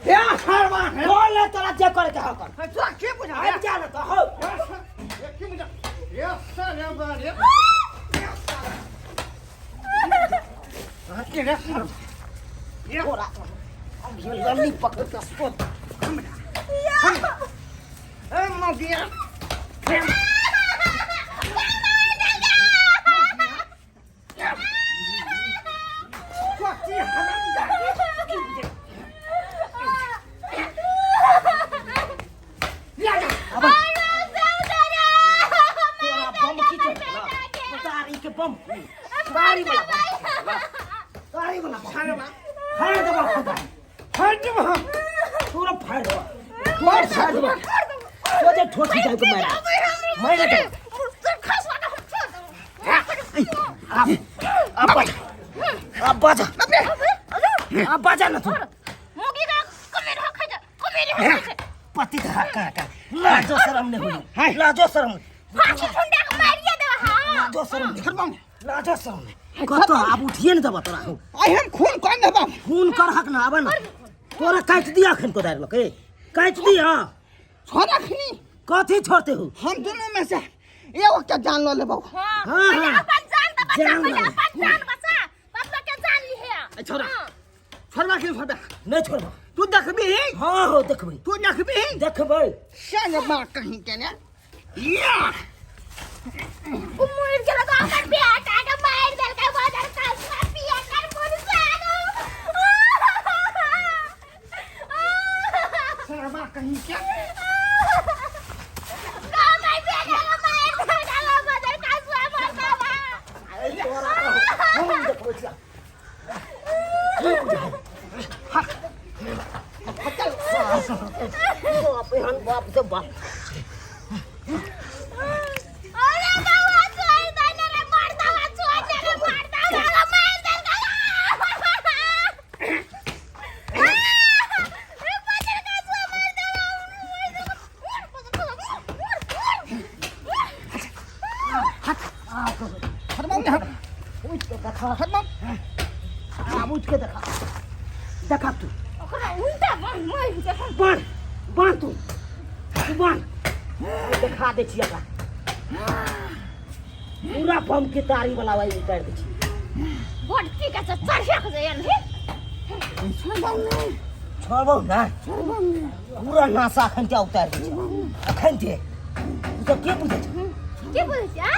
या सरवा बोल ले तोरा जे करे के हक तू के बुझा आ जा न तो हो के बुझा या सरवा रे के रे या तोरा अब ये लल्ली पकड़ के सोच ए मगिया बम गाड़ी वाला गाड़ी वाला फाड़ दे खुदा फाड़ दे पूरा फाड़ दे फाड़ दे मुझे ठोक जाए को मेरा मैं दे अब बाजा ना तू मुगी का कमेर खा जा कमेर पति धरा का लाजो शर्म नहीं हुई लाजो शर्म फांसी ठुंडा के मारिया दे हां लाजो शर्म लाजो शर्म कतो अब उठिए न दबा तोरा आई हम खून कर देबा खून कर हक ना आबे ना तोरा काट दिया खन को दार लके काट दिया छोरा खनी कथी छोड़ते हो हम दोनों में से एगो के जान लो लेबो हां हाँ, हाँ। अपन जान तो बचा जान पहले लो। अपन जान बचा तब तक के जान ली है छोरा छोरा के छोड़ा नहीं छोड़बो तू देखबी हां हो देखबै तू देखबी देखबै शान मार कहीं के ने या उमर के लगा कर बेटा के मार दे के बाजार का पिया कर मुरसानो छोरा मार कहीं के का भाई बेटा के मार दे के बाजार का सुआ मारता बा तोरा हम देखबै छिया बाप रे बाप से बाप अरे बाबा छोड़ दे रे मारता बा छोड़ दे रे मारता बा मार दे का रे बाजार का सुआ मारता हरमन ने उठ के देखा हरमन उठ के देखा देखा तू ओकरा उल्टा मार के बांध बांध तू बांध देखा दे छिया का पूरा बम के तारी वाला वाई उतार दे छी बड़की का चढ़िया के जान हे छोड़बो ना पूरा नासा अखन क्या उतार दे छी अखन जे तू तो के बुझे के बोलै छ